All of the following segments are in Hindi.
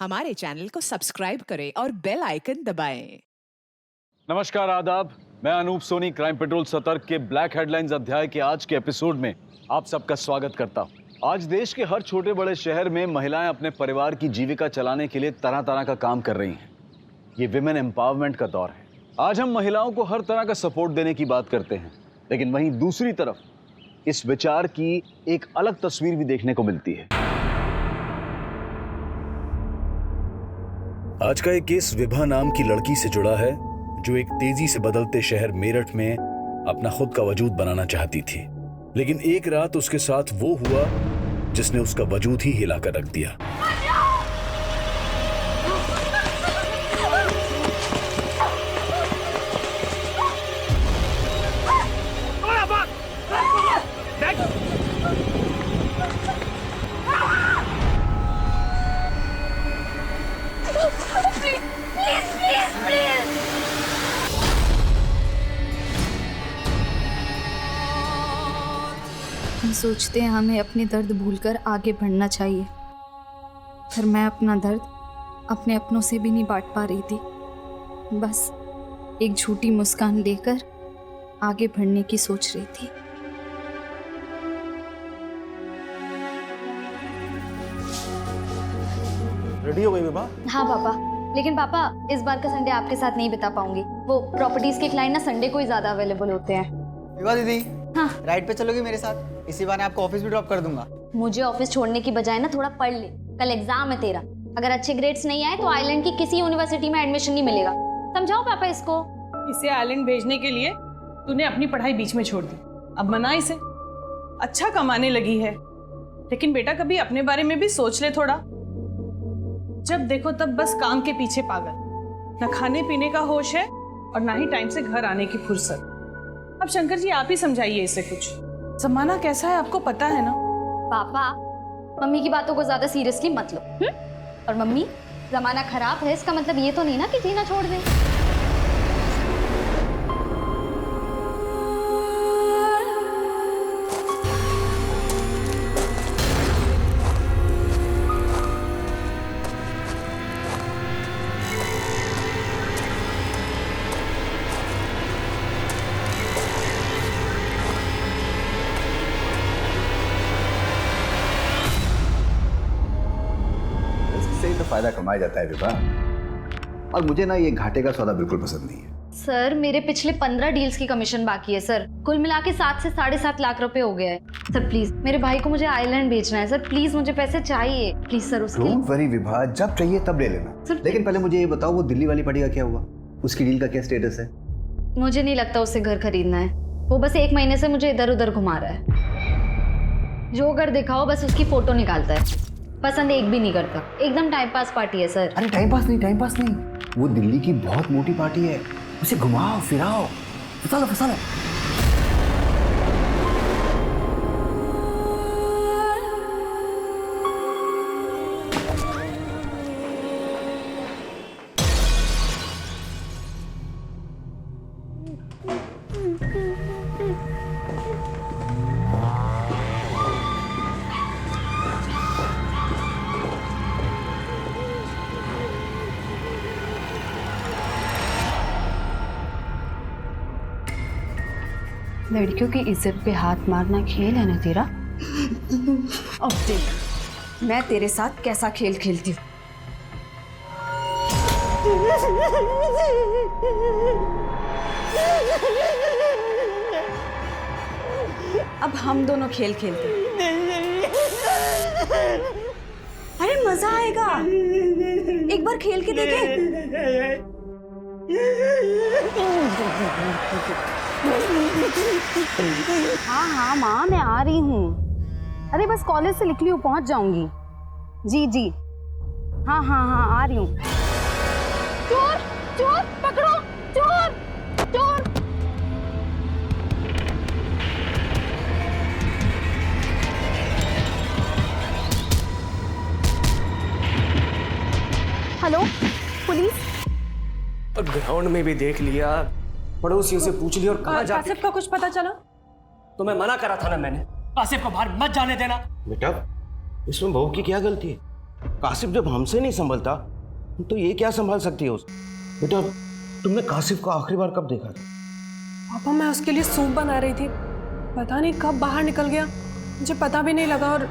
हमारे चैनल को सब्सक्राइब करें और बेल आइकन दबाएं। नमस्कार, आदाब। मैं अनूप सोनी क्राइम पेट्रोल सतर्क के ब्लैक हेडलाइंस अध्याय के आज के एपिसोड में आप सबका स्वागत करता हूं। आज देश के हर छोटे बड़े शहर में महिलाएं अपने परिवार की जीविका चलाने के लिए तरह तरह का काम कर रही हैं। ये विमेन एम्पावरमेंट का दौर है। आज हम महिलाओं को हर तरह का सपोर्ट देने की बात करते हैं, लेकिन वहीं दूसरी तरफ इस विचार की एक अलग तस्वीर भी देखने को मिलती है। आज का एक केस विभा नाम की लड़की से जुड़ा है, जो एक तेजी से बदलते शहर मेरठ में अपना खुद का वजूद बनाना चाहती थी। लेकिन एक रात उसके साथ वो हुआ जिसने उसका वजूद ही हिला कर रख दिया। हम सोचते हैं हमें अपने दर्द भूलकर आगे बढ़ना चाहिए, पर मैं अपना दर्द अपने अपनों से भी नहीं बांट पा रही थी। बस एक झूठी मुस्कान लेकर आगे बढ़ने की सोच रही थी। रेडी हो गई विभा? हाँ पापा, लेकिन पापा इस बार का संडे आपके साथ नहीं बिता पाऊंगी। वो प्रॉपर्टीज के क्लाइंट ना संडे को ही ज्यादा अवेलेबल होते हैं। विभा दीदी, हाँ। राइड पे चलोगी मेरे साथ? इसी बहाने आपको ऑफिस भी ड्रॉप कर दूंगा। मुझे ऑफिस छोड़ने की बजाय ना थोड़ा पढ़ ले, कल एग्जाम है तेरा। अगर अच्छे ग्रेड्स नहीं आए तो आइलैंड की किसी यूनिवर्सिटी में एडमिशन नहीं मिलेगा। समझाओ पापा इसको। इसे आइलैंड भेजने के लिए तूने अपनी पढ़ाई बीच में छोड़ दी। अब मना इसे, अच्छा कमाने लगी है। लेकिन बेटा कभी अपने बारे में भी सोच ले थोड़ा। जब देखो तब बस काम के पीछे पागल, न खाने पीने का होश है और ना ही टाइम से घर आने की फुर्सत। अब शंकर जी आप ही समझाइए इसे कुछ। जमाना कैसा है आपको पता है ना। पापा मम्मी की बातों को ज्यादा सीरियसली मत लो। और मम्मी, जमाना खराब है इसका मतलब ये तो नहीं ना कि जीना छोड़ दें। फायदा कमाया जाता है विभा, और मुझे ना ये घाटे का सौदा बिल्कुल पसंद नहीं है। सर मेरे पिछले 15 डील्स की कमीशन बाकी है सर। कुल मिला के 7 से 7.5 लाख रुपए हो गया है। सर प्लीज मेरे भाई को मुझे आइलैंड भेजना है। सर प्लीज मुझे पैसे चाहिए प्लीज सर। उसके डोंट वरी विभा, जब चाहिए तब ले लेना। लेकिन पहले मुझे ये बताओ, वो दिल्ली वाली पार्टी का क्या हुआ? उसकी डील का क्या स्टेटस है? मुझे नहीं लगता उसे घर खरीदना है। वो बस 1 महीने से मुझे इधर उधर घुमा रहा है। जो घर दिखाओ बस उसकी फोटो निकालता है। पसंद एक भी नहीं करता। एकदम टाइम पास पार्टी है सर। अरे टाइम पास नहीं, वो दिल्ली की बहुत मोटी पार्टी है। उसे घुमाओ फिराओ, फंसा लो। लड़कियों की इज्जत पे हाथ मारना खेल है ना तेरा? अब देख मैं तेरे साथ कैसा खेल खेलती हूँ। अब हम दोनों खेल खेलते हैं। अरे मजा आएगा, एक बार खेल के देखें। हाँ माँ मैं आ रही हूँ। अरे बस कॉलेज से निकली हूँ, पहुँच जाऊंगी। जी हाँ आ रही हूँ। चोर पकड़ो, चोर। Hello police? ग्राउंड में भी देख लिया, पड़ोसियों से पूछ लिया और कहाँ जाके। आसिफ का कुछ पता चला? तो मैं मना करा था ना मैंने, आसिफ को बाहर मत जाने देना। बेटा इसमें बहू की क्या गलती है? कासिफ जब हमसे नहीं संभलता तो ये क्या संभाल सकती है उसे? बेटा तुमने कासिफ को आखिरी बार कब देखा था? पापा मैं उसके लिए सूप बना रही थी, पता नहीं कब बाहर निकल गया, मुझे पता भी नहीं लगा। और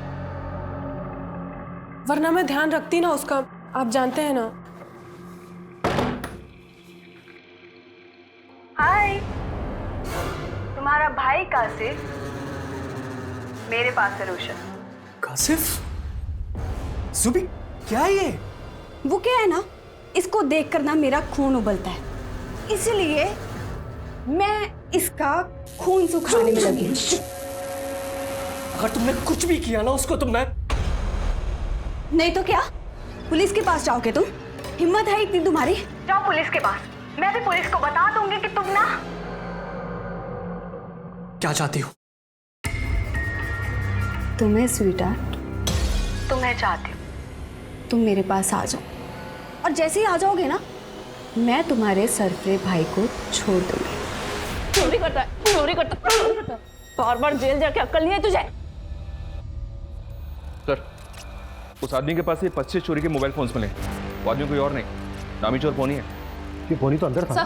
वरना मैं ध्यान रखती ना उसका, आप जानते हैं ना। हाय, तुम्हारा भाई कासिफ मेरे पास है रोशन। कासिफ? जुबी क्या है ये? वो क्या है ना, इसको देखकर ना मेरा खून उबलता है, इसलिए मैं इसका खून सुखाने में लगी। अगर तुमने कुछ भी किया ना उसको तो मैं... नहीं तो क्या, पुलिस के पास जाओगे तुम? हिम्मत है इतनी तुम्हारी? जाओ पुलिस के पास, मैं भी पुलिस को बता दूंगी कि तुम ना... क्या चाहती हो? तुम्हें स्वीटहार्ट, तुम्हें चाहती हूँ, तुम मेरे पास आ जाओ, और जैसे ही आ जाओगे ना मैं तुम्हारे सरफरे भाई को छोड़ दूंगी। चोरी करता है, चोरी करता है, बार-बार जेल जाके अक्ल नहीं है तुझे? सर, उस आदमी के पास ये 25 चोरी के मोबाइल फोन्स मिले। वो आदमी कोई और नहीं, नामी चोर पोनी है। ये पोनी तो अंदर था।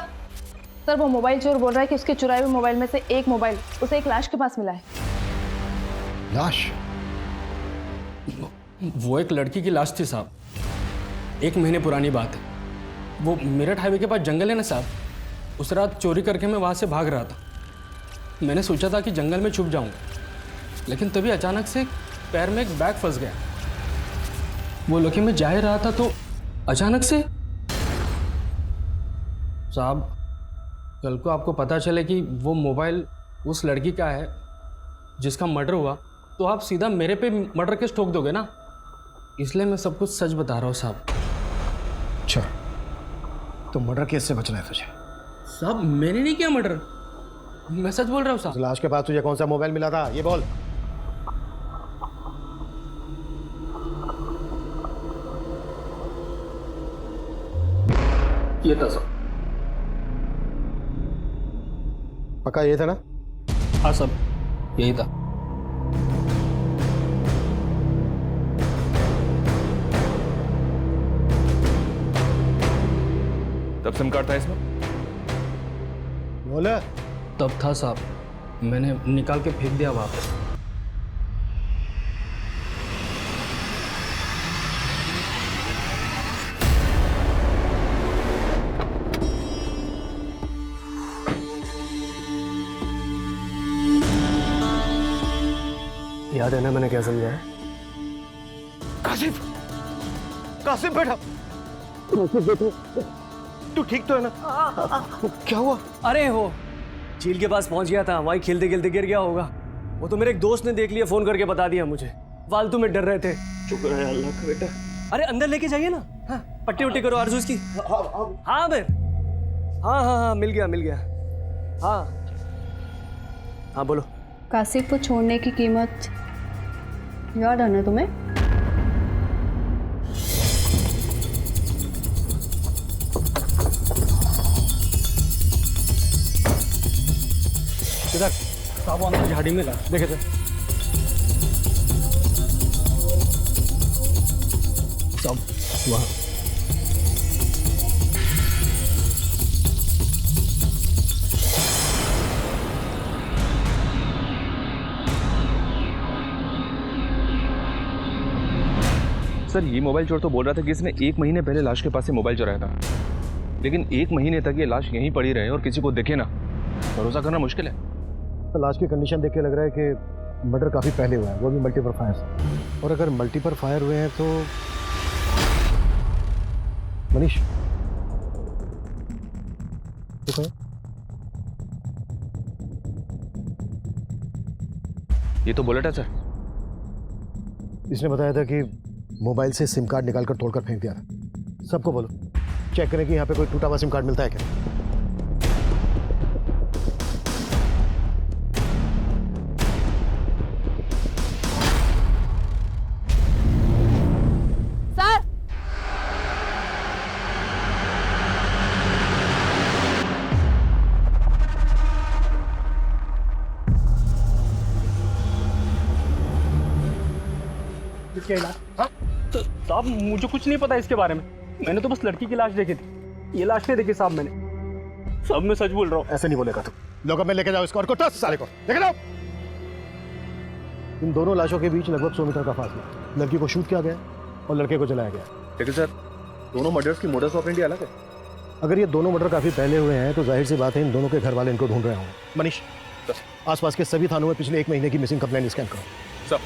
सर वो मोबाइल चोर बोल रहा है कि उसके चुराए हुए मोबाइल में से एक मोबाइल उसे एक लाश के पास मिला है। लाश? वो एक लड़की की लाश थी साहब, 1 महीने पुरानी बात है। वो मेरठ हाईवे के पास जंगल है ना साहब, उस रात चोरी करके मैं वहाँ से भाग रहा था। मैंने सोचा था कि जंगल में छुप जाऊंगा, लेकिन तभी अचानक से पैर में एक बैग फंस गया। वो लड़के में जा ही रहा था तो अचानक से... साहब कल को आपको पता चले कि वो मोबाइल उस लड़की का है जिसका मर्डर हुआ, तो आप सीधा मेरे पे मर्डर केस ठोक दोगे ना, इसलिए मैं सब कुछ सच बता रहा हूँ साहब। अच्छा, तो मर्डर केस से बचना है तुझे? साहब मैंने नहीं किया मर्डर, मैं सच बोल रहा हूँ साहब। लाश के पास तुझे कौन सा मोबाइल मिला था ये बोल। ये था साहब। पक्का ये था ना? हाँ साहब यही था। तब सिम कार्ड था इसमें? बोले तब था साहब, मैंने निकाल के फेंक दिया वहाँ पे। याद है ना मैंने क्या समझाया? कासिफ, कासिफ बेटा, तू ठीक तो है ना? क्या हुआ? अरे हो झील के पास पहुंच गया था, वहीं खेलते खेलते गिर गया होगा। वो तो मेरे एक दोस्त ने देख लिया, फोन करके बता दिया मुझे। फालतू में डर रहे थे। शुक्र है अल्लाह का बेटा। अरे अंदर लेके जाइए ना। हाँ, पट्टी उट्टी करो आरजू की। हाँ मैं हाँ मिल गया। हाँ बोलो। कासिफ को छोड़ने की कीमत याद है ना तुम्हें? इधर साहब अंदर झाड़ी में ला देखे थे साहब वहाँ। सर ये मोबाइल चोर तो बोल रहा था कि इसने 1 महीने पहले लाश के पास से मोबाइल चुराया था, लेकिन 1 महीने तक ये लाश यहीं पड़ी रहे और किसी को दिखे ना, भरोसा करना मुश्किल है। तो लाश की कंडीशन देख के लग रहा है कि मर्डर काफ़ी पहले हुआ है, वो भी मल्टीपल फायर। और अगर मल्टीपल फायर हुए हैं तो मनीष देखो ये तो बुलेट है सर। इसने बताया था कि मोबाइल से सिम कार्ड निकालकर तोड़कर फेंक दिया था। सबको बोलो चेक करें कि यहाँ पे कोई टूटा हुआ सिम कार्ड मिलता है क्या। साहब मुझे कुछ नहीं पता इसके बारे में, मैंने तो बस लड़की की लाश देखी थी, ये लाश नहीं देखी साहब मैंने। साहब मैं सच बोल रहा हूँ। ऐसे नहीं बोलेगा तू। लॉकअप में लेके जाओ इसको और को टस साले को लेके जाओ। इन दोनों लाशों के बीच लगभग 100 मीटर का फासला। लड़की को शूट किया गया और लड़के को जलाया गया। लेकिन सर दोनों मर्डर्स की मोडस ऑपरेंडी अलग है। अगर ये दोनों मर्डर काफी पहले हुए हैं तो जाहिर सी बात है इन दोनों के घर वाले इनको ढूंढ रहे होंगे। मनीष आसपास के सभी थानों में पिछले 1 महीने की मिसिंग कंप्लेंट स्कैन करो। सर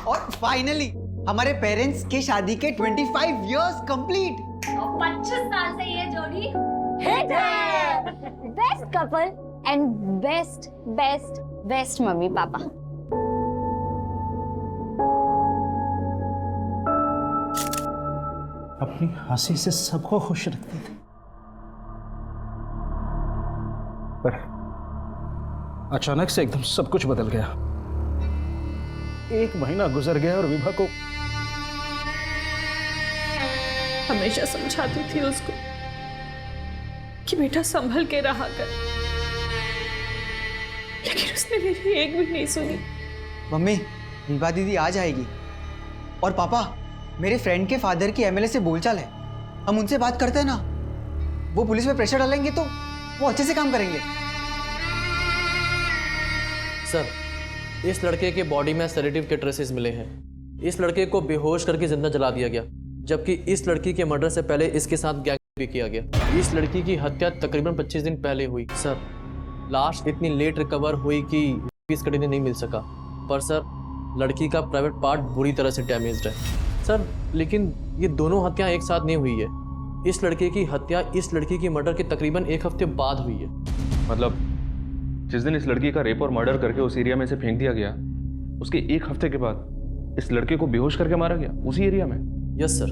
और फाइनली हमारे पेरेंट्स के शादी के 25 इयर्स कंप्लीट। 25 साल से ये जोड़ी हिट है। Best couple and best best best mummy papa. अपनी हंसी से सबको खुश रखते थे, पर अचानक से एकदम सब कुछ बदल गया। 1 महीना गुजर गया और विभा को हमेशा समझाती थी उसको कि बेटा संभल के रहा कर, लेकिन उसने मेरी एक भी नहीं सुनी। मम्मी विभा दीदी आ जाएगी। और पापा मेरे फ्रेंड के फादर की एमएलए से बोलचाल है, हम उनसे बात करते हैं ना, वो पुलिस में प्रेशर डालेंगे तो वो अच्छे से काम करेंगे। सर इस लड़के के बॉडी में सेडेटिव के ट्रेसेस मिले हैं। इस लड़के को बेहोश करके जिंदा जला दिया गया, जबकि इस लड़की के मर्डर से पहले इसके साथ गैंग भी किया गया। इस लड़की की हत्या तकरीबन 25 दिन पहले हुई। सर लाश इतनी लेट रिकवर हुई कि इस कड़ी नहीं मिल सका, पर सर लड़की का प्राइवेट पार्ट बुरी तरह से डैमेज्ड है। सर लेकिन ये दोनों हत्या एक साथ नहीं हुई है। इस लड़के की हत्या इस लड़की की मर्डर के तकरीबन 1 हफ्ते बाद हुई है। मतलब जिस दिन इस लड़की का रेप और मर्डर करके उस एरिया में से फेंक दिया गया, उसके 1 हफ्ते के बाद इस लड़के को बेहोश करके मारा गया उसी एरिया में। Yes sir.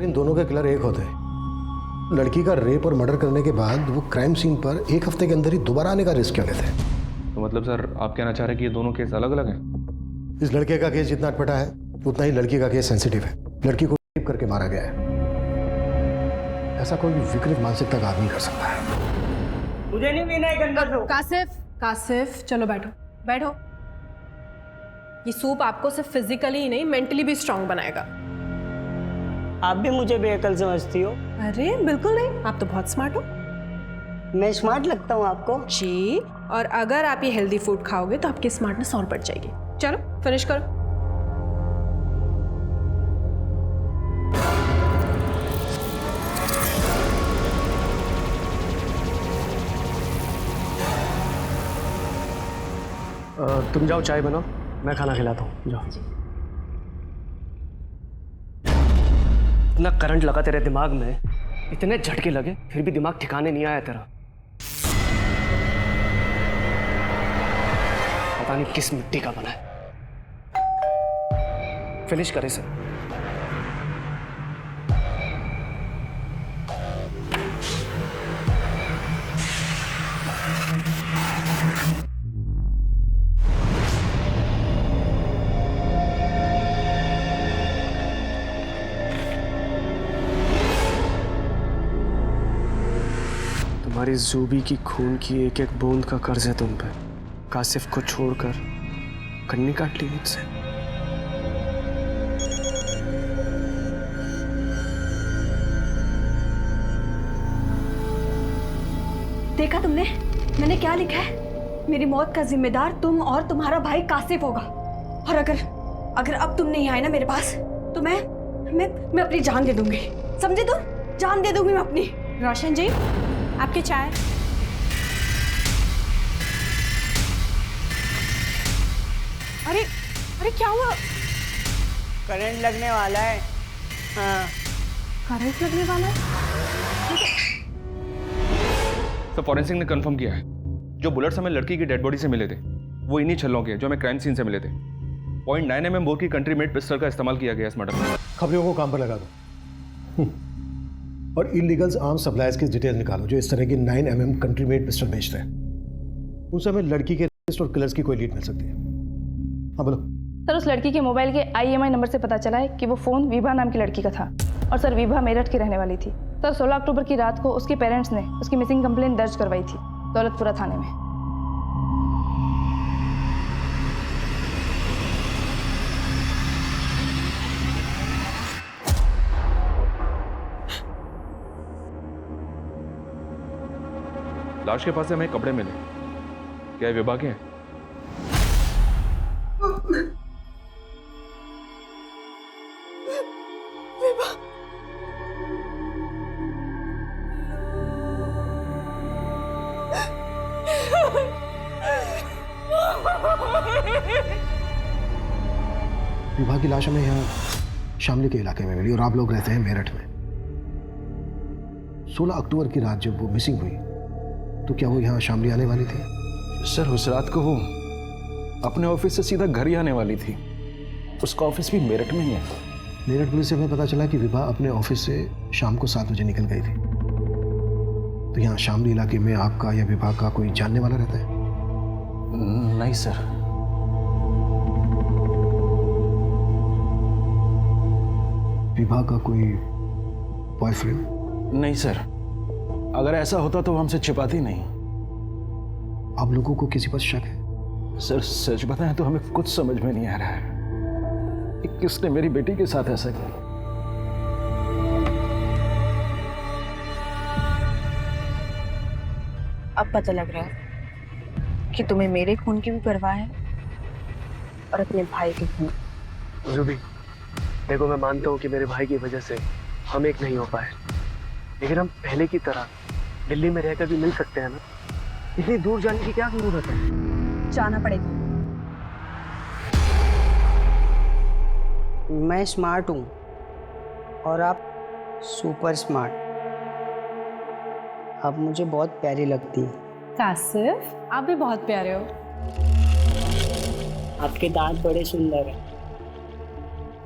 इन दोनों के किलर एक होते हैं। लड़की का रेप और मर्डर करने के बाद वो क्राइम सीन पर 1 हफ्ते के अंदर ही दोबारा आने का रिस्क क्यों लेते हैं? तो मतलब सर आप कहना चाह रहे हैं कि ये दोनों केस अलग अलग हैं? इस लड़के का केस जितना अटपटा है उतना ही लड़की का केस सेंसिटिव है। लड़की को रेप करके मारा गया है। ऐसा कोई विकृत मानसिकता का आदमी कर सकता है। मुझे नहीं पीना है गंदा सूप। कासिफ कासिफ चलो बैठो बैठो। ये सूप आपको सिर्फ फिजिकली ही नहीं मेंटली भी स्ट्रांग बनाएगा। आप भी मुझे बेअकल समझती हो? अरे बिल्कुल नहीं, आप तो बहुत स्मार्ट हो। मैं स्मार्ट लगता हूँ आपको? जी, और अगर आप ये हेल्दी फूड खाओगे तो आपकी स्मार्टनेस और बढ़ जाएगी। चलो फिनिश करो। तुम जाओ चाय बनाओ, मैं खाना खिलाता हूँ। जाओ। इतना करंट लगा तेरे दिमाग में, इतने झटके लगे फिर भी दिमाग ठिकाने नहीं आया तेरा। पता नहीं किस मिट्टी का बना है। फिनिश करे सर। तुम्हारी जूबी की खून की एक एक बूंद का कर्ज है तुम पे। कासिफ को छोड़कर कन्नी काट ली मुझसे। देखा तुमने मैंने क्या लिखा है? मेरी मौत का जिम्मेदार तुम और तुम्हारा भाई कासिफ होगा। और अगर अब तुम नहीं आए ना मेरे पास तो मैं अपनी जान दे दूंगी। समझे तुम? जान दे दूंगी मैं अपनी। रोशन जी आपकी चाय। अरे अरे क्या हुआ? करंट लगने वाला है। हाँ करंट लगने वाला है? तो फॉरेंसिक ने कंफर्म किया है जो बुलेट्स हमें लड़की की डेड बॉडी से मिले थे वो इन्हीं छल्लों के जो हमें क्राइम सीन से मिले थे। 0.9 mm बोर की कंट्री मेड पिस्टल का इस्तेमाल किया गया इस मर्डर में। खबरों को काम पर लगा दो और इलीगल्स आर्म सप्लायर्स की डिटेल निकालो जो इस तरह की 9 mm कंट्री मेड पिस्टल बेचते हैं। उनसे हमें लड़की के रेपिस्ट और किलर्स की कोई लीड मिल सकती है। हाँ बोलो। सर उस लड़की के मोबाइल के IMI नंबर से पता चला है कि वो फ़ोन विभा नाम की लड़की का था और सर विभा मेरठ की रहने वाली थी। सर 16 अक्टूबर की रात को उसके पेरेंट्स ने उसकी मिसिंग कंप्लेंट दर्ज करवाई थी दौलतपुरा थाने में। लाश के पास से हमें कपड़े मिले, क्या ये विभा के हैं? विभा की लाश हमें यहाँ शामली के इलाके में मिली और आप लोग रहते हैं मेरठ में। 16 अक्टूबर की रात जब वो मिसिंग हुई तो क्या वो यहाँ शामली आने वाली थी? सर उस रात को वो अपने ऑफिस से सीधा घर ही आने वाली थी। उसका ऑफिस भी मेरठ में ही है। मेरठ पुलिस से हमें पता चला कि विभा अपने ऑफिस से शाम को 7 बजे निकल गई थी। तो यहाँ शामली इलाके में आपका या विभा का कोई जानने वाला रहता है? नहीं सर। विभा का कोई बॉयफ्रेंड? नहीं सर, अगर ऐसा होता तो वो हमसे छिपाती नहीं। आप लोगों को किसी पर शक है? सर सच बताएं तो हमें कुछ समझ में नहीं आ रहा है कि किसने मेरी बेटी के साथ ऐसा किया। अब पता लग रहा है कि तुम्हें मेरे खून की भी परवाह है और अपने भाई के खून। रूबी, देखो मैं मानता हूँ कि मेरे भाई की वजह से हम एक नहीं हो पाए, लेकिन हम पहले की तरह दिल्ली में रहकर भी मिल सकते हैं ना। इतनी दूर जाने की क्या जरूरत है? जाना पड़ेगा। मैं स्मार्ट हूँ और आप सुपर स्मार्ट। आप मुझे बहुत प्यारी लगती हैं। कासिफ, आप भी बहुत प्यारे हो। आपके दांत बड़े सुंदर हैं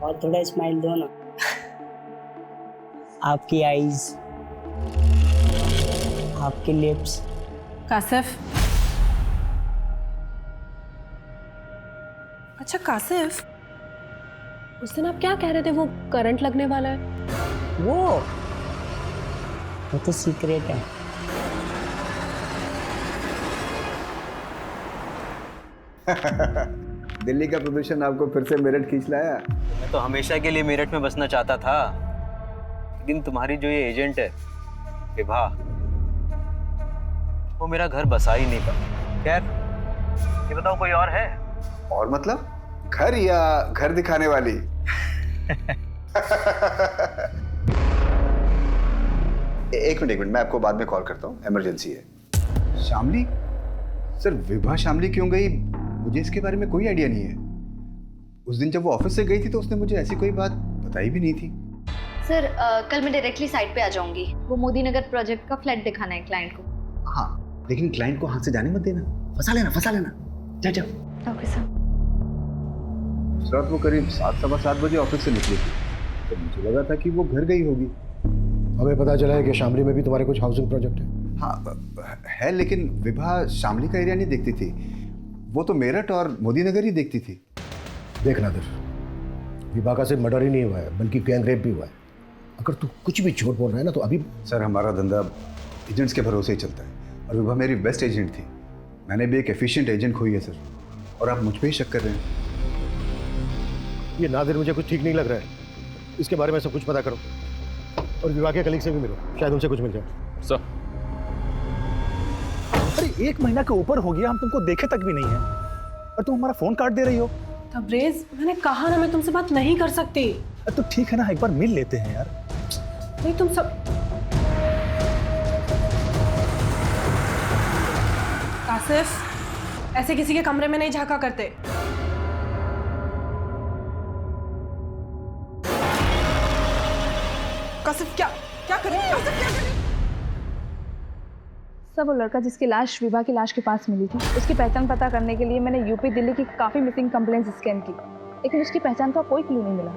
और थोड़ा स्माइल दो ना। आपकी आईज, आपके लिप्स। कासिफ, अच्छा कासिफ, उस दिन आप क्या कह रहे थे वो करंट लगने वाला है? वो तो सीक्रेट है। दिल्ली का प्रदूषण आपको फिर से मेरठ खींच लाया। मैं तो हमेशा के लिए मेरठ में बसना चाहता था, लेकिन तुम्हारी जो ये एजेंट है विभा, वो मेरा घर बसा ही नहीं पाया। खैर, ये बताओ कोई और है? और मतलब घर या घर दिखाने वाली? एक मिनट मैं आपको बाद में कॉल करता हूँ, इमरजेंसी है। शामली? सर विभा शामली क्यों गई, मुझे इसके बारे में कोई आइडिया नहीं है। उस दिन जब वो ऑफिस से गई थी तो उसने मुझे ऐसी कोई बात बताई भी नहीं थी। सर कल मैं डायरेक्टली साइट पे आ जाऊंगी। वो मोदी नगर प्रोजेक्ट का फ्लैट दिखाना है क्लाइंट को। हाँ, लेकिन क्लाइंट को हाथ से जाने मत देना। फंसा लेना जाओ। Okay sir. उस रात वो करीब 7-7:15 बजे ऑफिस से निकली थी, तो मुझे लगा था कि वो घर गई होगी। हमें पता चला है कि शामली में भी तुम्हारे कुछ हाउसिंग प्रोजेक्ट है। हाँ है, लेकिन विभा शामली का एरिया नहीं देखती थी, वो तो मेरठ और मोदी नगर ही देखती थी। देख नादिर, विभा का सिर्फ मर्डर ही नहीं हुआ है बल्कि गैंग रेप भी हुआ है। अगर तू कुछ भी झूठ बोल रहा है ना तो अभी। सर हमारा धंधा एजेंट्स के भरोसे ही चलता है और विभा मेरी बेस्ट एजेंट थी। मैंने भी एक एफिशिएंट एजेंट खोई है सर, और आप मुझ पे ही शक कर रहे हैं। ये नादिर मुझे कुछ ठीक नहीं लग रहा है, इसके बारे में सब कुछ पता करो और विभा के कलीग से भी मिलो, शायद उनसे कुछ मिल जाए। सर, अरे 1 महीना के ऊपर हो गया, हम तुमको देखे तक भी नहीं है और तुम हमारा फोन काट दे रही हो। तबरेज, मैंने कहा ना मैं तुमसे बात नहीं कर सकती। तो ठीक है ना, एक बार मिल लेते हैं यार। नहीं तुम सब कासिफ, ऐसे किसी के कमरे में नहीं झांका करते। कासिफ क्या करें? सर वो लड़का जिसकी लाश विभा की लाश के पास मिली थी, उसकी पहचान पता करने के लिए मैंने यूपी दिल्ली की काफ़ी मिसिंग कंप्लेंट्स स्कैन की, लेकिन उसकी पहचान का कोई क्लू नहीं मिला।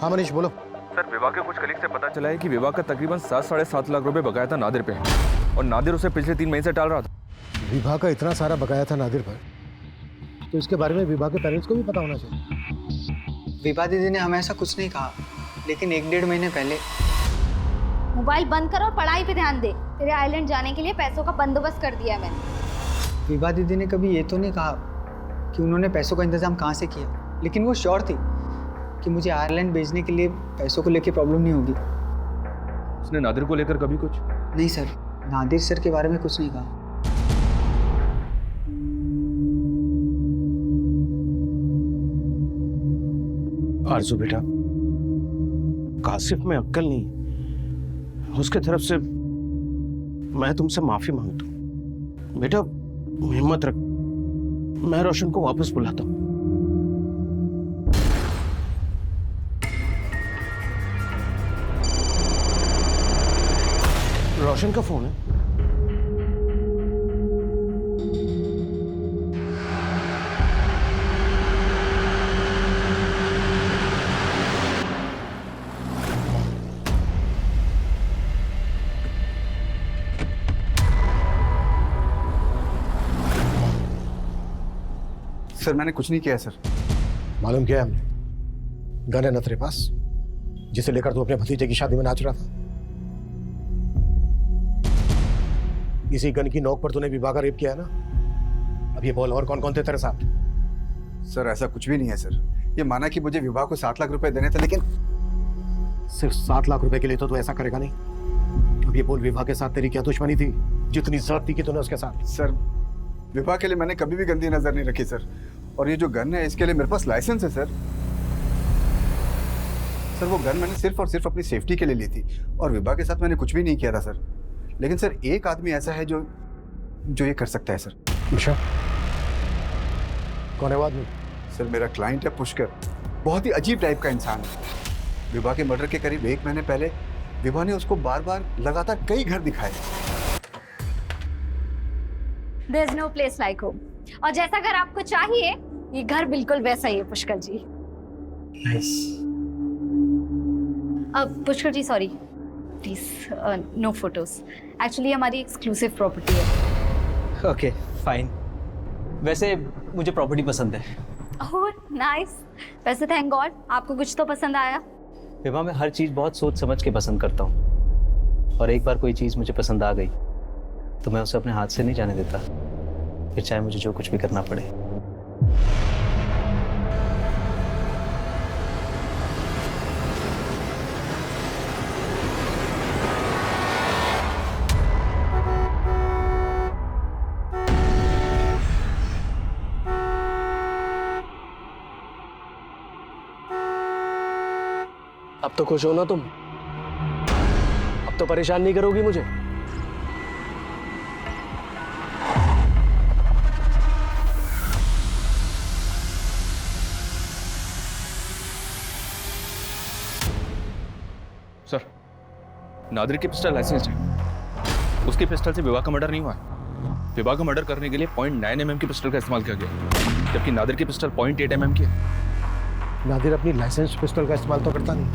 हाँ मनीष बोलो। सर विभा के कुछ कलीग से पता चला है कि विभा का तकरीबन 7-7.5 लाख रुपए बकाया था नादिर पे, और नादिर उसे पिछले 3 महीने से टाल रहा था। विभा का इतना सारा बकाया था नादिर पर तो इसके बारे में विभा के पेरेंट्स को भी पता होना चाहिए। विभा दीदी ने हमें ऐसा कुछ नहीं कहा, लेकिन 1-1.5 महीने पहले। मोबाइल बंद कर और पढ़ाई पे ध्यान दे। तेरे आइलैंड जाने के लिए पैसों का बंदोबस्त कर दिया है मैंने। विभा दीदी ने कभी ये तो नहीं कहा कि उन्होंने पैसों का इंतजाम कहाँ से किया, लेकिन वो श्योर थी कि मुझे आयरलैंड भेजने के लिए पैसों को लेकर प्रॉब्लम नहीं होगी। उसने नादिर को लेकर कभी कुछ? नहीं सर, नादिर सर के बारे में कुछ नहीं कहा। आरजू बेटा, कासिफ में अक्ल नहीं, उसके तरफ से मैं तुमसे माफी मांगता हूँ। बेटा हिम्मत रख, मैं रोशन को वापस बुलाता हूँ। रोशन का फोन है। सर मैंने कुछ नहीं किया सर। मालूम किया हमने, गन है ना तेरे पास, जिसे लेकर तू अपने भतीजे की शादी में नाच रहा था? इसी गन की नोक पर तूने विभा का रेप किया है ना? अब ये बोल, और कौन कौन थे तेरे साथ? सर ऐसा कुछ भी नहीं है सर। ये माना कि मुझे विभा को 7 लाख रुपए देने थे, लेकिन सिर्फ 7 लाख रुपए के लिए तो तू ऐसा करेगा नहीं। अब ये बोल, विभा के साथ तेरी क्या दुश्मनी थी जितनी जरूरत थी कि तूने उसके साथ? सर विभा के लिए मैंने कभी भी गंदी नजर नहीं रखी सर, और ये जो गन है इसके लिए मेरे पास लाइसेंस है सर। सर वो गन मैंने सिर्फ और सिर्फ अपनी सेफ्टी के लिए ली थी, और विभा के साथ मैंने कुछ भी नहीं किया था सर। लेकिन सर एक आदमी ऐसा है जो ये कर सकता है सर। अच्छा, कौन है वो आदमी? सर मेरा क्लाइंट है पुष्कर, बहुत ही अजीब टाइप का इंसान है। विभा के मर्डर के करीब 1 महीने पहले विभा ने उसको बार बार लगातार कई घर दिखाए। There's no place like home. और जैसा घर आपको चाहिए, ये घर बिल्कुल वैसा ही है पुष्कर जी। अब Pushkar ji sorry, please no photos. Actually हमारी एक्सक्लूसिव प्रॉपर्टी है। Okay fine. वैसे मुझे प्रॉपर्टी पसंद है। Oh nice. वैसे थैंक गॉड आपको कुछ तो पसंद आया। विभा मैं हर चीज़ बहुत सोच समझ के पसंद करता हूँ, और एक बार कोई चीज़ मुझे पसंद आ गई तो मैं उसे अपने हाथ से नहीं जाने देता, फिर चाहे मुझे जो कुछ भी करना पड़े। अब तो खुश हो ना तुम? अब तो परेशान नहीं करोगी मुझे? सर नादिर की पिस्टल लाइसेंस है, उसकी पिस्टल से विभा का मर्डर नहीं हुआ है। विभा का मर्डर करने के लिए 0.9 mm की पिस्टल का इस्तेमाल किया गया, जबकि नादिर की पिस्टल 0.8 mm की है। नादिर अपनी लाइसेंस पिस्टल का इस्तेमाल तो करता नहीं,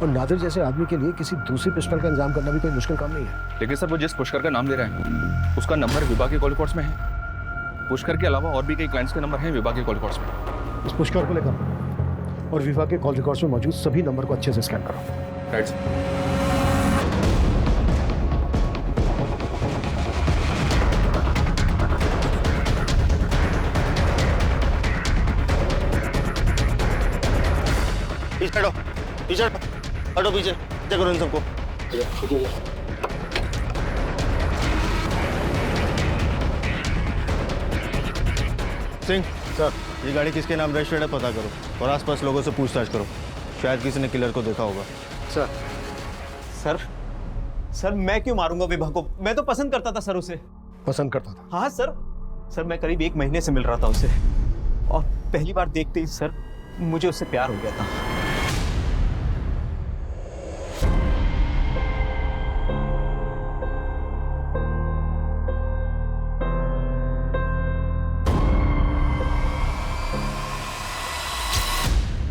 और नादिर जैसे आदमी के लिए किसी दूसरी पिस्टल का इंतजाम करना भी कोई मुश्किल काम नहीं है। लेकिन सर वो जिस पुष्कर का नाम ले रहे हैं उसका नंबर विभा के कॉल रिकॉर्ड्स में है। पुष्कर के अलावा और भी कई क्लाइंट्स के नंबर हैं विभा के कॉल रिकॉर्ड्स में। इस पुष्कर को लेकर और विभा के कॉल रिकॉर्ड्स में मौजूद सभी नंबर को अच्छे से स्कैन करो। राइट पीछे हटो, पीछे हटो, पीछे चेक करो इन सबको। सिंह सर, ये गाड़ी किसके नाम रजिस्टर्ड है पता करो, और आसपास लोगों से पूछताछ करो, शायद किसी ने किलर को देखा होगा। सर सर सर मैं क्यों मारूंगा विभा को? मैं तो पसंद करता था सर उसे। पसंद करता था? हाँ सर, सर मैं करीब 1 महीने से मिल रहा था उससे, और पहली बार देखते ही सर मुझे उससे प्यार हो गया था।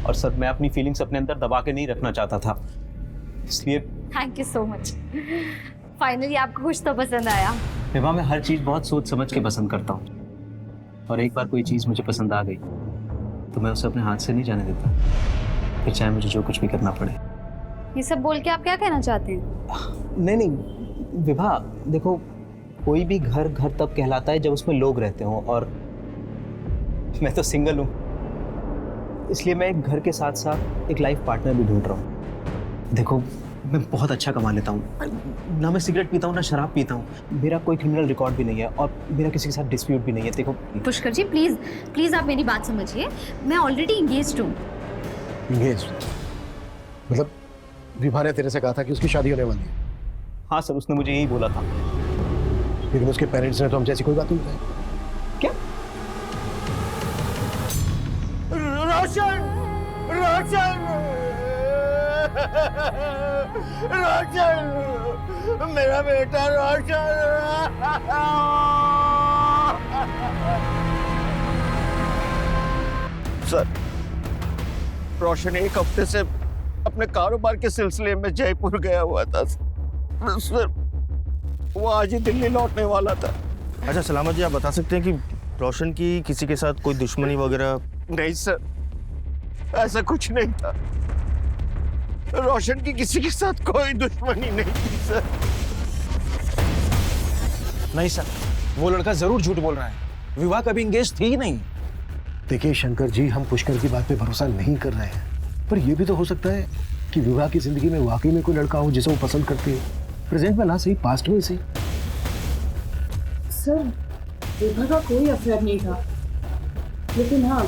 और सर मैं अपनी फीलिंग्स अपने अंदर दबा के नहीं रखना चाहता था, इसलिए। Thank you so much. Finally आपको कुछ तो पसंद आया। विभा मैं हर चीज बहुत सोच समझ के पसंद करता हूँ, और एक बार कोई चीज़ मुझे पसंद आ गई तो मैं उसे अपने हाथ से नहीं जाने देता, फिर चाहे मुझे जो कुछ भी करना पड़े। ये सब बोल के आप क्या कहना चाहते हैं? नहीं विभा, देखो कोई भी घर घर तब कहलाता है जब उसमें लोग रहते हों, और मैं तो सिंगल हूँ, इसलिए मैं एक घर के साथ साथ एक लाइफ पार्टनर भी ढूंढ रहा हूँ। देखो मैं बहुत अच्छा कमा लेता हूँ, ना मैं सिगरेट पीता हूँ ना शराब पीता हूँ, मेरा कोई क्रिमिनल रिकॉर्ड भी नहीं है और मेरा किसी के साथ डिस्प्यूट भी नहीं है। देखो पुष्कर जी प्लीज प्लीज आप मेरी बात समझिए, मैं ऑलरेडी इंगेज्ड हूँ। इंगेज मतलब विभा ने तेरे से कहा था कि उसकी शादी होने वाली है? हाँ सर, उसने मुझे यही बोला था। लेकिन उसके पेरेंट्स ने तो हम जैसी कोई बात नहीं बताई। क्या? रोशन, रोशन, रोशन, मेरा बेटा रोशन। सर, रोशन एक हफ्ते से अपने कारोबार के सिलसिले में जयपुर गया हुआ था सर, वो आज ही दिल्ली लौटने वाला था। अच्छा सलामत जी, आप बता सकते हैं कि रोशन की किसी के साथ कोई दुश्मनी वगैरह? नहीं सर, ऐसा कुछ नहीं था। रोशन की किसी के साथ कोई दुश्मनी नहीं थी सर। नहीं सर, वो लड़का जरूर झूठ बोल रहा है। विवाह कभी इंगेज थी ही नहीं। देखिए शंकर जी, हम पुष्कर की बात पे भरोसा नहीं कर रहे हैं, पर यह भी तो हो सकता है कि विवाह की जिंदगी में वाकई में कोई लड़का हो जिसे वो पसंद करती है। प्रेजेंट में ना सही, पास्ट में सही। सर विभा का कोई अफेयर नहीं था, लेकिन हाँ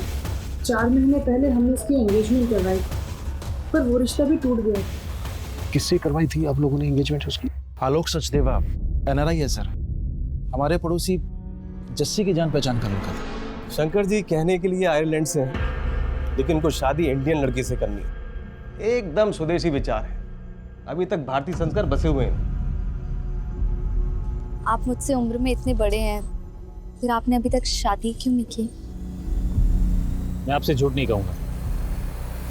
4 महीने पहले हमने इसकी एंगेजमेंट करवाई, पर वो रिश्ता भी टूट गया। किससे करवाई थी आप लोगों ने एंगेजमेंट उसकी? आलोक सचदेवा NRI है सर, हमारे पड़ोसी जस्सी की जान पहचान का लड़का था। शंकर जी कहने के लिए आयरलैंड से हैं, लेकिन उनको शादी इंडियन लड़की से करनी है। एकदम स्वदेशी विचार है, अभी तक भारतीय संस्कार बसे हुए हैं। आप मुझसे उम्र में इतने बड़े हैं, फिर आपने अभी तक शादी क्यों नहीं की? मैं आपसे झूठ नहीं कहूँगा,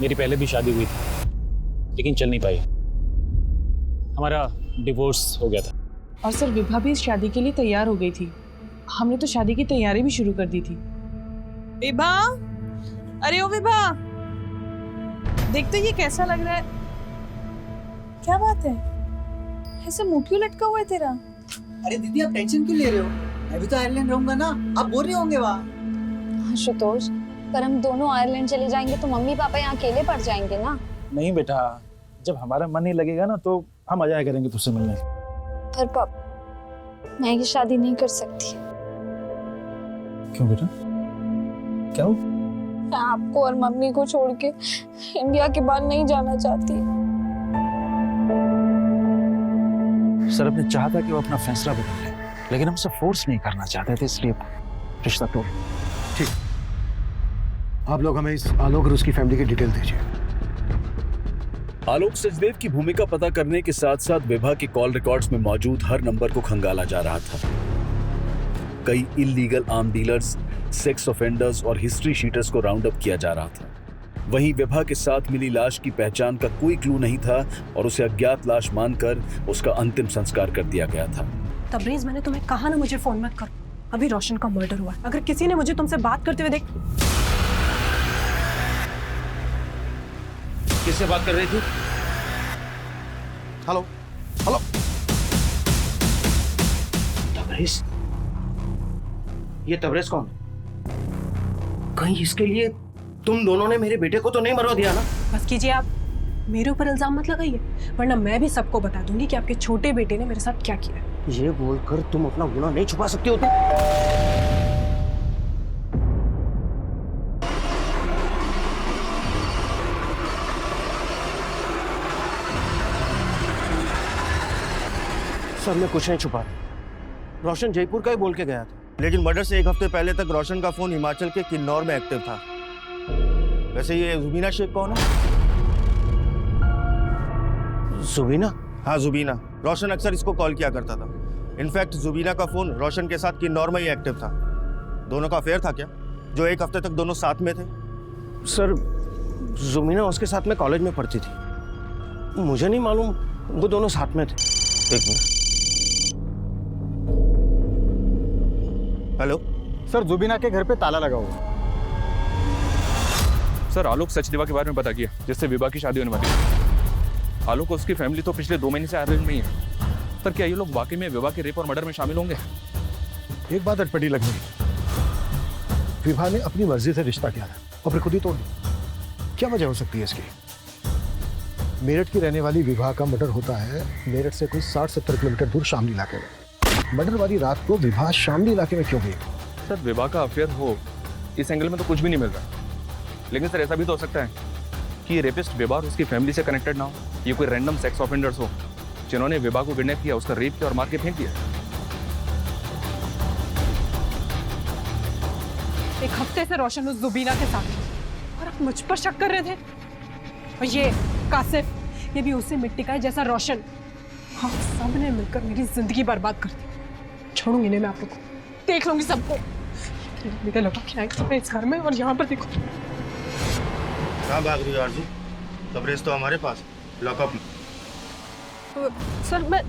मेरी पहले भी शादी हुई थी लेकिन चल नहीं पाई, हमारा डिवोर्स हो गया था। और सर विभा भी इस शादी के लिए तैयार हो गई थी, हमने तो शादी की तैयारी भी शुरू कर दी थी। विभा, अरे ओ विभा, देखते ये कैसा लग रहा है? क्या बात है, ऐसे मुंह क्यों लटका हुआ है तेरा? अरे दीदी आप टेंशन क्यों ले रहे हो? मैं भी तो आयरलैंड रहूंगा ना, आप बोल रहे होंगे वहाँ। आशुतोष, पर हम दोनों आयरलैंड चले जाएंगे तो मम्मी पापा यहाँ अकेले पड़ जाएंगे ना। नहीं बेटा, जब हमारा मन नहीं लगेगा ना तो हम आ जाया करेंगे तुझसे मिलने। पर पापा, मैं ये शादी नहीं कर सकती। क्यों बेटा, क्या हो? मैं आपको और मम्मी को छोड़ के इंडिया के बाहर नहीं जाना चाहती। सर ने चाहा था कि वो अपना फैसला बदल ले, लेकिन हमसे फोर्स नहीं करना चाहते थे, इसलिए रिश्ता तोड़। ठीक, आप लोग हमें इस आलोक और उसकी फैमिली की डिटेल दीजिए। आलोक सचदेव की भूमिका पता करने के साथ साथ विभा के कॉल रिकॉर्ड्स में मौजूद हर नंबर को खंगाला जा रहा था। कई illegal arm dealers, sex offenders और हिस्ट्री शीटर्स को राउंड अप किया जा रहा था। वहीं विभा के साथ मिली लाश की पहचान का कोई क्लू नहीं था और उसे अज्ञात लाश मानकर उसका अंतिम संस्कार कर दिया गया था। तबरेज, मैंने तुम्हें कहा ना मुझे फोन मत करो, अभी रोशन का मर्डर हुआ। अगर किसी ने मुझे तुमसे बात करते हुए देख। किससे बात कर रही थी? Hello hello, Tabrez? ये तबरेज कौन? कहीं इसके लिए तुम दोनों ने मेरे बेटे को तो नहीं मरवा दिया ना? बस कीजिए, आप मेरे ऊपर इल्जाम मत लगाइए, वरना मैं भी सबको बता दूंगी कि आपके छोटे बेटे ने मेरे साथ क्या किया। ये बोलकर तुम अपना गुनाह नहीं छुपा सकती हो तुम? सर मैं कुछ नहीं छुपा रहा। रोशन जयपुर का ही बोल के गया था, लेकिन मर्डर से 1 हफ्ते पहले तक रोशन का फोन हिमाचल के किन्नौर में एक्टिव था। वैसे ये जुबीना शेख कौन है? जुबीना? हाँ जुबीना, रोशन अक्सर इसको कॉल किया करता था। इनफैक्ट जुबीना का फोन रोशन के साथ किन्नौर में ही एक्टिव था। दोनों का अफेयर था क्या, जो 1 हफ्ते तक दोनों साथ में थे? सर जुबीना उसके साथ में कॉलेज में पढ़ती थी, मुझे नहीं मालूम वो दोनों साथ में थे। 1 मिनट। हेलो सर जुबीना के घर पे ताला लगा हुआ है। सर आलोक सचदेवा के बारे में पता किया, जिससे विवाह की शादी होने वाली है। आलोक और उसकी फैमिली तो पिछले 2 महीने से आयरलैंड में ही है। सर क्या ये लोग वाकई में विवाह के रेप और मर्डर में शामिल होंगे? एक बात अटपटी लग रही, विभा ने अपनी मर्जी से रिश्ता किया था और फिर खुद ही तोड़ दिया। क्या वजह हो सकती है इसकी? मेरठ की रहने वाली विभा का मर्डर होता है मेरठ से कोई 60-70 किलोमीटर दूर शामली इलाके में। मर्डर वाली रात को विभा शामली इलाके में क्यों गई? सर विवाह का अफेयर हो, इस एंगल में तो कुछ भी नहीं मिल रहा। लेकिन सर ऐसा भी तो हो सकता है कि ये रेपिस्ट विवाह और उसकी फैमिली से कनेक्टेड ना हो। ये कोई रैंडम सेक्स ऑफेंडर्स हो जिन्होंने विवाह को किडनैप किया, उसका रेप किया और मार के फेंक दिया। एक हफ्ते से रोशन उस जुबीना के साथ है और आप मुझ पर शक कर रहे थे। और ये कासिफ, ये भी उसी मिट्टी का है जैसा रोशन। हाँ, सबने मिलकर मेरी जिंदगी बर्बाद कर दी। छोड़ूंगी नहीं मैं आप लोग को, देख लूंगी सबको। मेरे लगा क्या है इस घर में, और यहाँ पर देखो। कहाँ भाग रही हो आरजू? कवरेज तो हमारे पास, लॉकअप में। सर मैं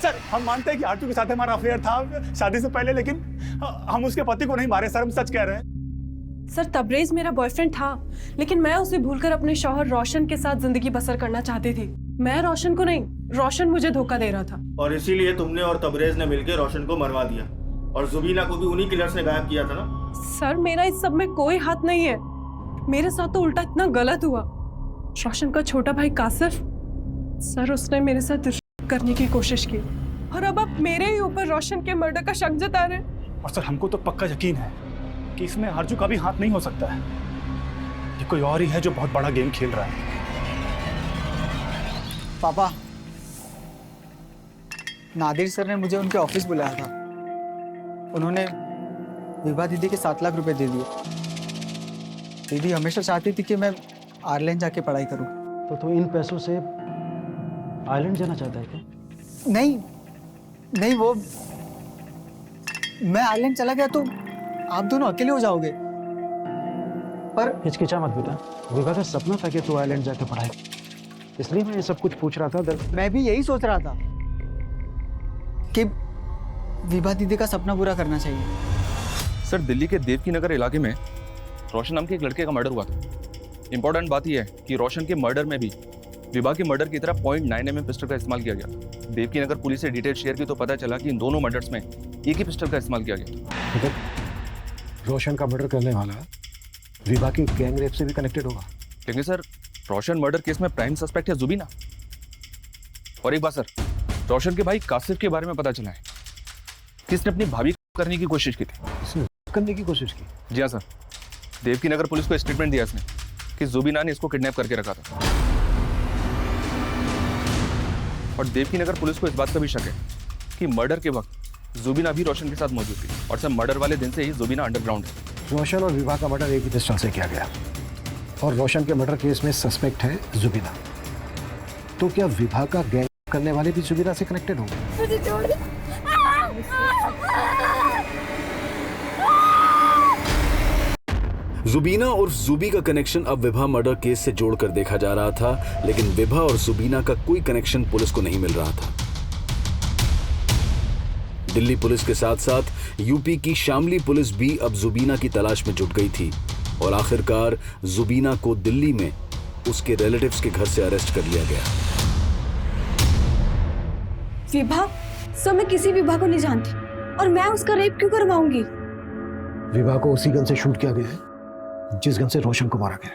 सर हम मानते हैं कि आरजू के साथ हमारा अफेयर था शादी से पहले, लेकिन हम उसके पति को नहीं मारे सर, हम सच कह रहे हैं। सर तबरेज मेरा बॉयफ्रेंड था, लेकिन मैं उसे भूलकर अपने शौहर रोशन के साथ जिंदगी बसर करना चाहती थी। मैं रोशन को नहीं, रोशन मुझे धोखा दे रहा था। और इसीलिए तुमने और तबरेज ने मिलकर रोशन को मरवा दिया, और जुबीना को भी उन्हीं किलर्स ने गायब किया था ना? सर मेरा इस सब में कोई हाथ नहीं है। मेरे साथ तो उल्टा इतना गलत हुआ। रोशन का छोटा भाई कासिफ, सर उसने मेरे साथ रिश्ता करने की कोशिश की, और अब आप मेरे ही ऊपर रोशन के मर्डर का शक जता रहे हैं। और सर हमको तो पक्का यकीन है कि इसमें आरजू का भी हाथ नहीं हो सकता है। ये कोई और ही है जो बहुत बड़ा गेम खेल रहा है। पापा, नादिर सर ने मुझे उनके ऑफिस बुलाया था। उन्होंने विभा दीदी के 7 लाख रुपए दे दिए। दीदी हमेशा चाहती थी कि मैं आयरलैंड जाके पढ़ाई करूं। तो तू इन पैसों से आयरलैंड जाना चाहता है क्या? नहीं, वो मैं आयरलैंड चला गया तो आप दोनों अकेले हो जाओगे। पर हिचकिचा मत बेटा, विभा का सपना था कि तू आयरलैंड जाके पढ़ाई, इसलिए मैं ये सब कुछ पूछ रहा था। मैं भी यही सोच रहा था कि विभा दीदी का सपना पूरा करना चाहिए। सर दिल्ली के देवकी नगर इलाके में रोशन नाम के एक लड़के का मर्डर हुआ था। इंपॉर्टेंट बात यह है कि रोशन के मर्डर में भी विभा के मर्डर की तरह .9mm पिस्टल का इस्तेमाल किया गया। देवकी नगर पुलिस से डिटेल शेयर की तो पता चला कि इन दोनों मर्डर्स में एक ही पिस्टल का इस्तेमाल किया गया। रोशन का मर्डर करने वाला विभा की गैंग रेप से भी कनेक्टेड होगा। लेकिन सर रोशन मर्डर केस में प्राइम सस्पेक्ट है जुबीना। और एक बात सर, रोशन के भाई कासिफ के बारे में पता चला है कि इसने अपनी भाभी करने की कोशिश की थी। करने की कोशिश की? जी हाँ सर, देवकी नगर पुलिस को स्टेटमेंट दिया इसने कि जुबीना ने इसको किडनैप करके रखा था। और देवकी नगर पुलिस को इस बात का भी शक है कि मर्डर के वक्त जुबीना भी रोशन के साथ मौजूद थी, और सर मर्डर वाले दिन से ही जुबीना अंडरग्राउंड है। रोशन और विभा का मर्डर एक ही पिस्टल से किया गया, और रोशन के मर्डर केस में सस्पेक्ट है जुबीना। तो क्या विभा का गैंग करने वाले भी जुबीना से कनेक्टेड होंगे? मुझे छोड़ दे। जुबीना और जुबी का कनेक्शन अब विभा मर्डर केस से जोड़कर देखा जा रहा था, लेकिन विभा और जुबीना का कोई कनेक्शन पुलिस को नहीं मिल रहा था। दिल्ली पुलिस के साथ साथ यूपी की शामली पुलिस भी अब जुबीना की तलाश में जुट गई थी, और आखिरकार जुबीना को दिल्ली में उसके रिलेटिव्स के घर से अरेस्ट कर लिया गया। विभा? सर मैं किसी विभा को नहीं जानती, और मैं उसका रेप क्यों करवाऊंगी? विभा को उसी गन से शूट किया गया है जिस गन से रोशन को मारा गया।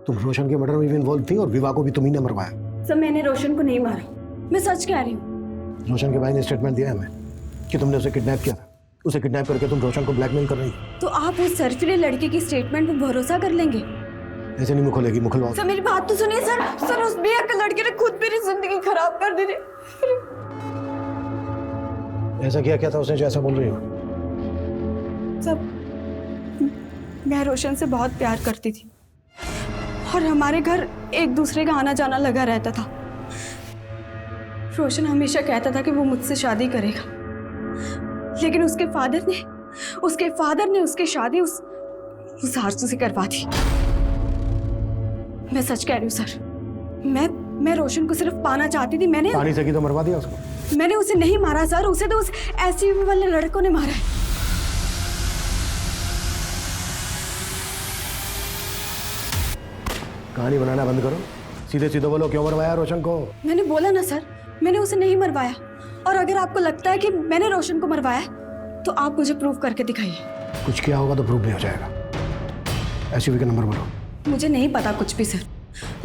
तुम रोशन के मर्डर में भी इन्वॉल्व थी, और विभा को भी तुम ही ने मरवाया। सर मैंने रोशन को नहीं मारा, मैं सच कह रही हूँ। रोशन के भाई ने स्टेटमेंट दिया है हमें कि तुमने उसे किडनैप किया था। उसे किडनैप करके तुम रोशन को ब्लैकमेल कर रही। तो आप उस सरफिले लड़के की स्टेटमेंट पर भरोसा कर लेंगे? ऐसे नहीं मुँह खोलेगी, मुँह खुलवाओ। सर मेरी बात तो सुनिए सर। सर उस बेअक्ल लड़के ने खुद मेरी जिंदगी खराब कर दी। ऐसा क्या था उसने जो ऐसा बोल रही हो? सब मैं रोशन से बहुत प्यार करती थी, और हमारे घर एक दूसरे का आना जाना लगा रहता था। रोशन हमेशा कहता था कि वो मुझसे शादी करेगा, लेकिन उसके फादर ने उसकी शादी उस आरजू से करवा दी। मैं सच कह रही हूँ सर, मैं रोशन को सिर्फ पाना चाहती थी। पानी से की तो मरवा दिया उसको। मैंने उसे नहीं मारा सर, उसे तो उस एसयूवी वाले लड़कों ने मारा है। कहानी बनाना बंद करो, सीधे सीधे बोलो क्यों मरवाया रोशन को। मैंने बोला ना सर, मैंने उसे नहीं मरवाया। और अगर आपको लगता है कि मैंने रोशन को मरवाया तो आप मुझे प्रूव करके दिखाइए। कुछ किया होगा तो प्रूव नहीं हो जाएगा। एसयूवी का नंबर बोलो। मुझे नहीं पता कुछ भी सर,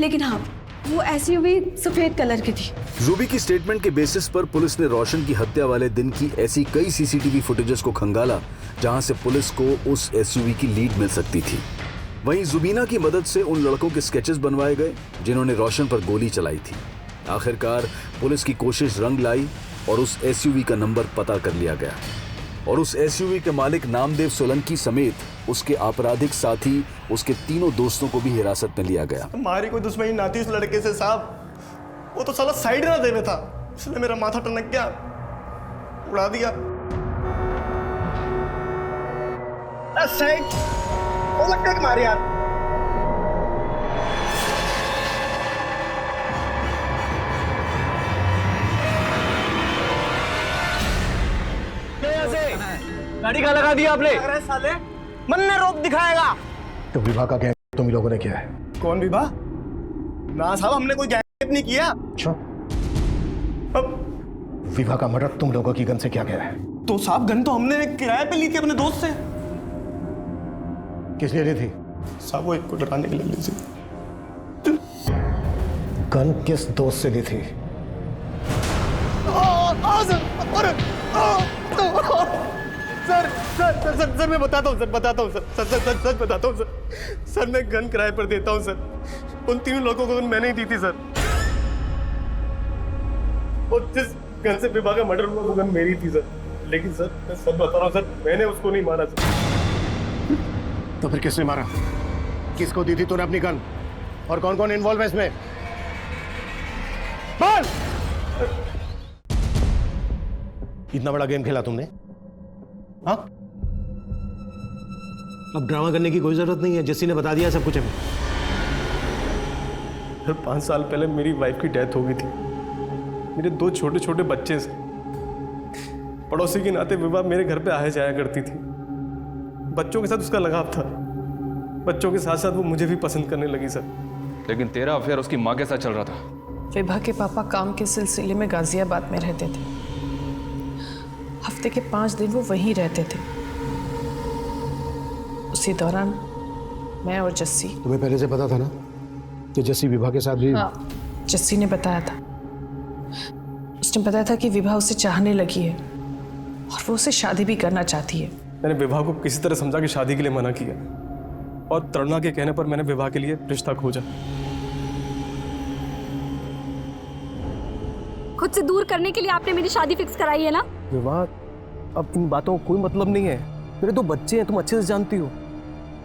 लेकिन हाँ वो एसयूवी सफेद कलर की थी। रूबी की स्टेटमेंट के बेसिस पर पुलिस ने रोशन की हत्या वाले दिन की ऐसी कई सीसीटीवी फुटेजेस को खंगाला जहां से पुलिस को उस एसयूवी की लीड मिल सकती थी। वहीं जुबीना की मदद से उन लड़कों के स्केचेस बनवाए गए जिन्होंने रोशन पर गोली चलाई थी। आखिरकार पुलिस की कोशिश रंग लाई और उस एसयूवी का नंबर पता कर लिया गया और उस एसयूवी के मालिक नामदेव सोलंकी समेत उसके आपराधिक साथी उसके तीनों दोस्तों को भी हिरासत में लिया गया। हमारी कोई दुश्मनी ना थी उस लड़के से साहब, वो तो साला साइड ना देने था, इसलिए मेरा माथा टनक गया, उड़ा दिया। साइड वो लगता है मारे यार। गाड़ी का लगा दिया आपने? अरे साले मन ने रोक दिखाएगा। तो विवाह का गैंग तुम ही लोगों ने किया है? कौन विवाह? ना साहब हमने कोई गैंग नहीं किया। अच्छा, अब विवाह का मर्डर तुम लोगों की गन से क्या गया है? तो साहब गन तो हमने किराए पे ली थी अपने दोस्त से। किस लिए ली थी? साहब वो एक को डराने के लिए ली थी। गन किस दोस्त से ली थी? सर मैं बताता हूँ सर, सच बताता हूँ सर, मैं गन किराए पर देता हूँ सर। उन तीनों लोगों को गन मैंने ही दी थी सर, और जिस गन से विवाह का मर्डर हुआ वो गन मेरी थी सर। लेकिन सर मैं सच बता रहा हूँ सर, मैंने उसको नहीं मारा सर। तो फिर किसने मारा? किसको दी थी तूने अपनी गन? और कौन कौन इन्वॉल्व है इसमें? बोल! इतना बड़ा गेम खेला तुमने? हाँ? अब ड्रामा करने की कोई जरूरत नहीं है, जस्सी ने बता दिया सब कुछ हमें। 5 साल पहले मेरी वाइफ की डेथ हो गई थी। मेरे 2 छोटे छोटे बच्चे से पड़ोसी के नाते विवाह मेरे घर पे आया जाया करती थी। बच्चों के साथ उसका लगाव था, बच्चों के साथ साथ वो मुझे भी पसंद करने लगी सर। लेकिन तेरा अफेयर उसकी माँ के साथ चल रहा था। विभा के पापा काम के सिलसिले में गाजियाबाद में रहते थे। हफ्ते के 5 दिन वो वहीं रहते थे। उसी दौरान मैं और जस्सी। तुम्हें पहले से पता था ना कि जस्सी विभा के साथ भी? हाँ, जस्सी ने बताया था। उसने बताया था कि विभा उसे चाहने लगी है और वो उसे शादी भी करना चाहती है। मैंने विवाह को किसी तरह समझा कि शादी के लिए मना किया, और तरुणा के कहने पर मैंने विवाह के लिए रिश्ता खोजा। खुद से दूर करने के लिए आपने मेरी शादी फिक्स कराई है ना? विवाह, अब इन बातों का कोई मतलब नहीं है। मेरे 2 बच्चे हैं, तुम अच्छे से जानती हो।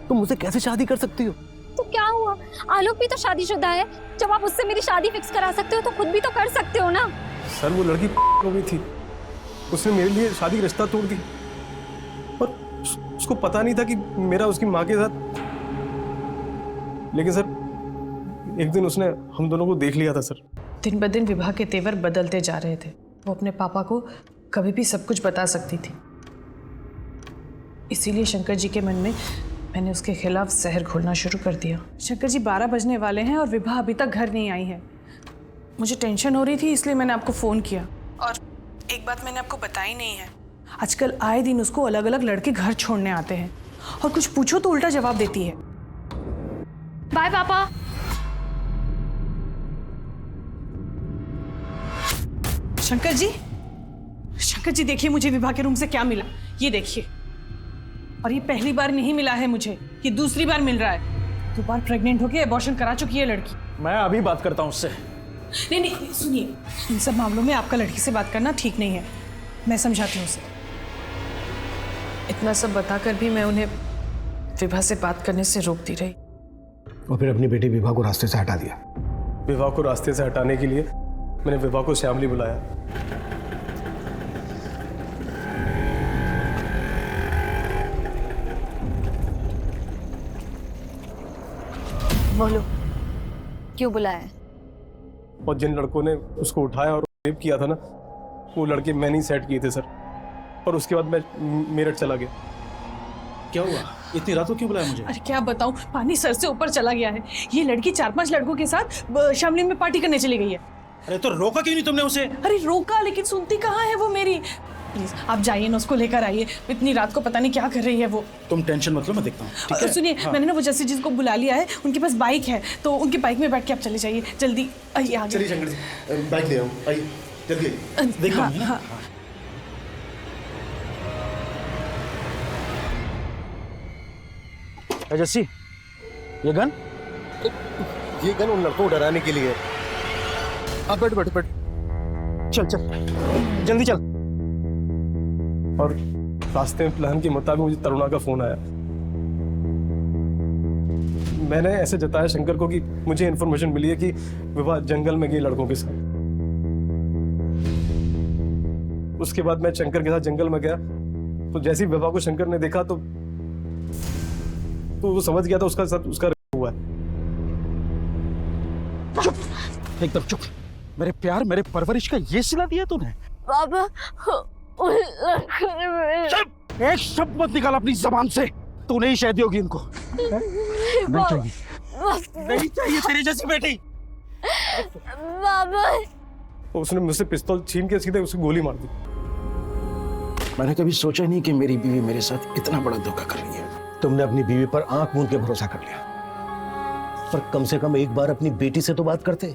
तुम मुझसे कैसे शादी कर सकती हो? तो क्या हुआ, आलोक भी तो शादीशुदा है। जब आप उससे मेरी शादी फिक्स करा सकते हो तो खुद भी तो कर सकते हो ना। सर वो लड़की हो गई थी, उसने मेरे लिए शादी का रिश्ता तोड़ दी, और उसको पता नहीं था कि मेरा उसकी माँ के साथ। लेकिन सर एक दिन उसने हम दोनों को देख लिया था सर। दिन ब दिन विभा के तेवर बदलते जा रहे थे। वो अपने पापा को कभी भी सब कुछ बता सकती थी। इसीलिए शंकर जी के मन में मैंने उसके खिलाफ जहर घोलना शुरू कर दिया। शंकर जी 12 बजने वाले हैं और विभा अभी तक घर नहीं आई है। मुझे टेंशन हो रही थी, इसलिए मैंने आपको फ़ोन किया। और एक बात मैंने आपको बताई नहीं है, आजकल आए दिन उसको अलग अलग लड़के घर छोड़ने आते हैं, और कुछ पूछो तो उल्टा जवाब देती है। बाय पापा। शंकर जी देखिए मुझे विभा के रूम से क्या मिला, ये देखिए। और ये पहली बार नहीं मिला है मुझे, ये दूसरी बार मिल रहा है। 2 बार प्रेग्नेंट होके एबॉर्शन करा चुकी है लड़की। मैं अभी बात करता हूँ उससे। नहीं सुनिए, इन सब मामलों में आपका लड़की से बात करना ठीक नहीं है। मैं समझाती हूँ उसे। इतना सब बताकर भी मैं उन्हें विभा से बात करने से रोक दी रही। और फिर अपनी बेटी विभा को रास्ते से हटा दिया। विवाह को रास्ते से हटाने के लिए मैंने विवाह को श्यामली बुलाया। बोलो, क्यों बुलाया? और जिन लड़कों ने उसको उठाया और रेप किया था ना, वो लड़के मैंने ही सेट किए थे सर। और उसके बाद मैं मेरठ चला गया। क्या हुआ? इतनी रात को क्यों बुलाया मुझे? अरे क्या बताऊं, पानी सर से ऊपर चला गया है। ये लड़की 4-5 लड़कों के साथ शामली में पार्टी करने चली गई है। अरे तो रोका क्यों नहीं तुमने उसे? अरे रोका, लेकिन सुनती कहाँ है वो मेरी। प्लीज आप जाइए ना, उसको लेकर आइए। इतनी रात को पता नहीं क्या कर रही है वो। तुम टेंशन मत लो, मैं देखता हूँ, ठीक है? सुनिए, हाँ। मैंने ना वो जस्सी जी को बुला लिया है, उनके पास बाइक है, तो उनकी बाइक में बैठ के आप चले जाइए। जल्दी आइए आगे। चलिए शंकर जी, बाइक ले आओ, आइए जल्दी आइए। देखता हूँ, है ना? जस्सी, ये गन उन लड़कों को डराने के लिए। अब बैठ बैठ बैठ, चल चल जल्दी चल। और रास्ते में प्लान के मुताबिक मुझे तरुणा का फोन आया। मैंने ऐसे जताया शंकर को कि मुझे इन्फॉर्मेशन मिली है कि विभा जंगल में गई लड़कों के साथ। उसके बाद मैं शंकर के साथ जंगल में गया, तो जैसे ही विभा को शंकर ने देखा तो वो समझ गया था उसका साथ उसका हुआ है। चुप, एकदम चुप। मेरे प्यार, मेरे परवरिश का ये सिला दिया तूने? बाबा, चुप, एक शब्द मत निकाल अपनी जबान से। तूने ही शादी होगी इनको। नहीं चाहिए, नहीं चाहिए तेरी जैसी बेटी। बाबा, उसने मुझसे पिस्तौल छीन के सीधे उसे गोली मार दी। मैंने कभी सोचा नहीं कि मेरी बीवी मेरे साथ इतना बड़ा धोखा कर रही है। तुमने अपनी बीवी पर आंख मूंद के भरोसा कर लिया, पर कम से कम एक बार अपनी बेटी से तो बात करते,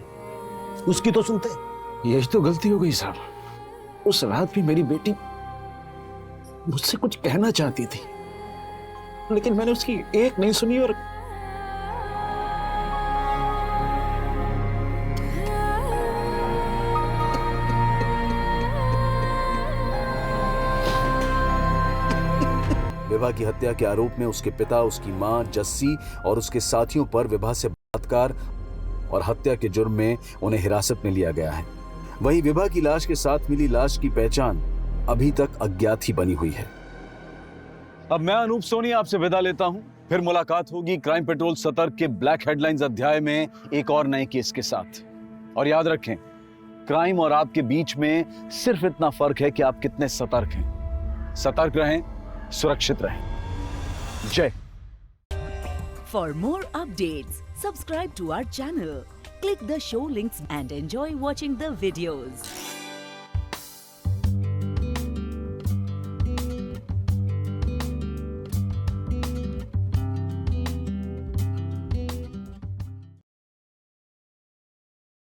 उसकी तो सुनते। यही तो गलती हो गई साहब। उस रात भी मेरी बेटी मुझसे कुछ कहना चाहती थी, लेकिन मैंने उसकी एक नहीं सुनी। और विभा की हत्या के आरोप में उसके पिता, उसकी मां जस्सी और उसके साथियों पर विभा से बलात्कार और हत्या के जुर्म में उन्हें हिरासत में लिया गया है। वहीं विभा की लाश के साथ मिली लाश की पहचान अभी तक अज्ञात ही बनी हुई है। अब मैं अनूप सोनी आपसे विदा लेता हूं। फिर मुलाकात होगी क्राइम पेट्रोल सतर्क के ब्लैक हेडलाइंस अध्याय में एक और नए केस के साथ। और याद रखें, क्राइम और आपके बीच में सिर्फ इतना फर्क है कि आप कितने सतर्क हैं। सतर्क रहें, सुरक्षित रहें। जय। For more updates, subscribe to our channel, click the show links and enjoy watching the videos.